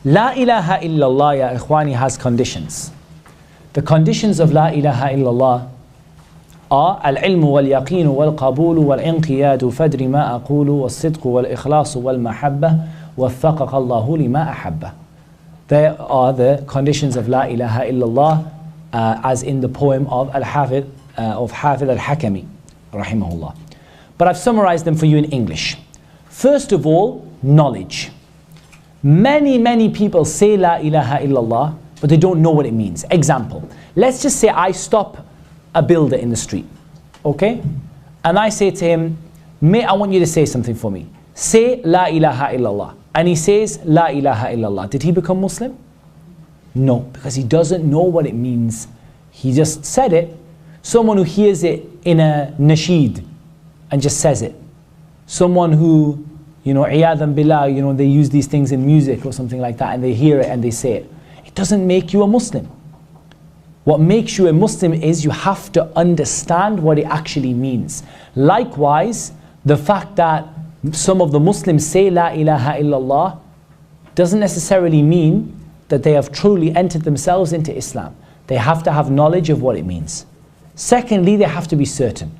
La ilaha illallah, ya ikhwani, has conditions. The conditions of La ilaha illallah are al-ilmu wal-yaqinu wal-qabulu wal-inqiyadu fadri ma aqulu wal-sidqu wal-ikhlasu wal-mahabba wathaqaq Allahu lima ahabba. There are the conditions of La ilaha illallah as in the poem of Hafid al-Hakami, rahimahullah. But I've summarized them for you in English. First of all, knowledge. Many people say La ilaha illallah, but they don't know what it means. Example, let's just say I stop a builder in the street, okay? And I say to him, mate, I want you to say something for me. Say La ilaha illallah. And he says La ilaha illallah. Did he become Muslim? No, because he doesn't know what it means. He just said it. Someone who hears it in a nasheed and just says it. Someone who, iyadhan billah, they use these things in music or something like that, and they hear it and they say it. It doesn't make you a Muslim. What makes you a Muslim is you have to understand what it actually means. Likewise, the fact that some of the Muslims say La ilaha illallah doesn't necessarily mean that they have truly entered themselves into Islam. They have to have knowledge of what it means. Secondly, they have to be certain.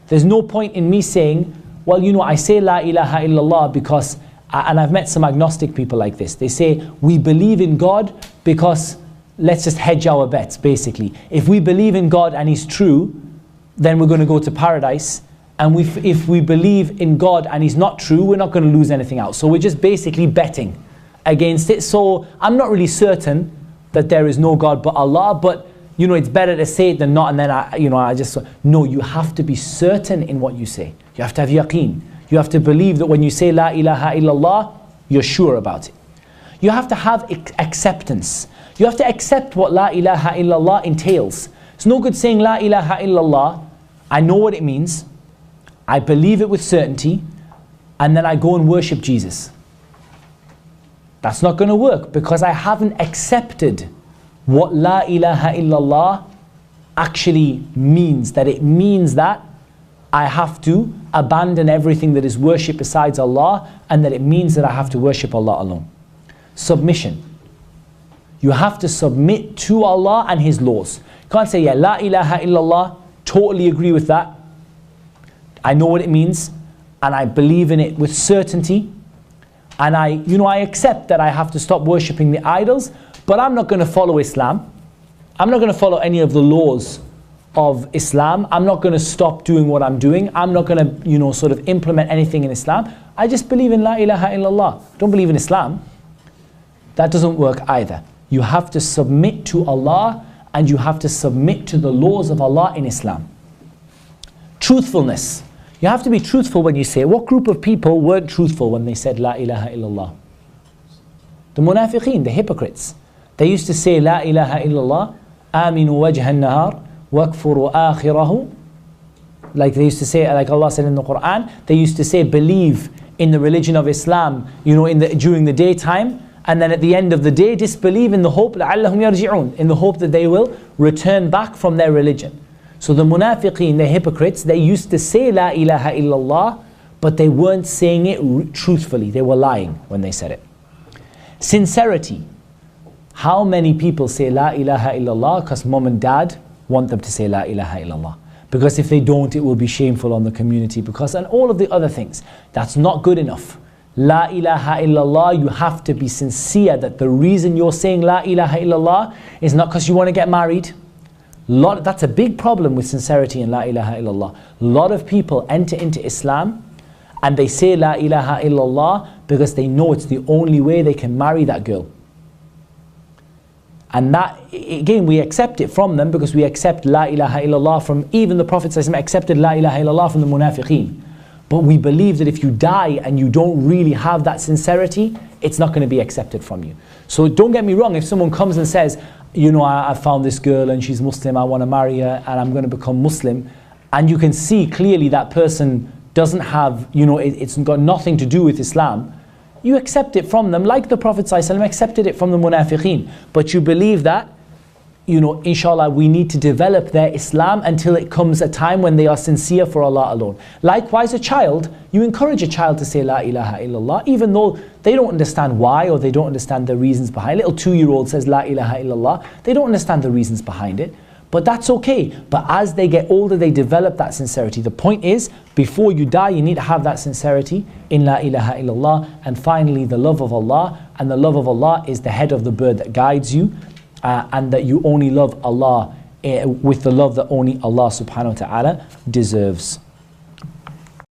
There's no point in me saying, well, I say La ilaha illallah because, and I've met some agnostic people like this. They say, we believe in God because let's just hedge our bets, basically. If we believe in God and He's true, then we're going to go to paradise. And if we believe in God and He's not true, we're not going to lose anything out. So we're just basically betting against it. So I'm not really certain that there is no God but Allah, but it's better to say it than not. And then no, you have to be certain in what you say. You have to have yaqeen. You have to believe that when you say La ilaha illallah, you're sure about it. You have to have acceptance. You have to accept what La ilaha illallah entails. It's no good saying La ilaha illallah, I know what it means, I believe it with certainty, and then I go and worship Jesus. That's not going to work because I haven't accepted what La ilaha illallah actually means. That it means that I have to abandon everything that is worship besides Allah, and that it means that I have to worship Allah alone. Submission. You have to submit to Allah and His laws. You can't say, yeah, La ilaha illallah, totally agree with that. I know what it means, and I believe in it with certainty, and I accept that I have to stop worshipping the idols, but I'm not going to follow Islam. I'm not going to follow any of the laws of Islam. I'm not going to stop doing what I'm doing. I'm not going to, sort of implement anything in Islam. I just believe in La ilaha illallah. Don't believe in Islam. That doesn't work either. You have to submit to Allah, and you have to submit to the laws of Allah in Islam. Truthfulness. You have to be truthful when you say it. What group of people weren't truthful when they said La ilaha illallah? The munafiqeen, the hypocrites. They used to say La ilaha illallah, aminu wajha an-nahar, wakfuru akhirahu. Like they used to say, like Allah said in the Quran, they used to say believe in the religion of Islam, during the daytime, and then at the end of the day disbelieve in the hope لَعَلَّهُمْ يَرْجِعُونَ, in the hope that they will return back from their religion. So the munafiqeen, the hypocrites, they used to say La ilaha illallah, but they weren't saying it truthfully. They were lying when they said it. Sincerity. How many people say La ilaha illallah because mom and dad want them to say La ilaha illallah? Because if they don't, it will be shameful on the community, and all of the other things. That's not good enough. La ilaha illallah, you have to be sincere that the reason you're saying La ilaha illallah is not because you want to get married. That's a big problem with sincerity in La ilaha illallah. A lot of people enter into Islam and they say La ilaha illallah because they know it's the only way they can marry that girl. And that, again, we accept it from them because we accept La ilaha illallah from, even the Prophet accepted La ilaha illallah from the munafiqeen. But we believe that if you die and you don't really have that sincerity, it's not going to be accepted from you. So don't get me wrong, if someone comes and says, I found this girl and she's Muslim, I want to marry her and I'm going to become Muslim, and you can see clearly that person doesn't have, it's got nothing to do with Islam, you accept it from them like the Prophet ﷺ accepted it from the munafiqeen. But you believe that inshallah, we need to develop their Islam until it comes a time when they are sincere for Allah alone. Likewise, a child, you encourage a child to say La ilaha illallah, even though they don't understand why or they don't understand the reasons behind it. A little 2-year-old says La ilaha illallah, they don't understand the reasons behind it. But that's okay. But as they get older, they develop that sincerity. The point is, before you die, you need to have that sincerity in La ilaha illallah. And finally, the love of Allah. And the love of Allah is the head of the bird that guides you. And that you only love Allah with the love that only Allah subhanahu wa ta'ala deserves.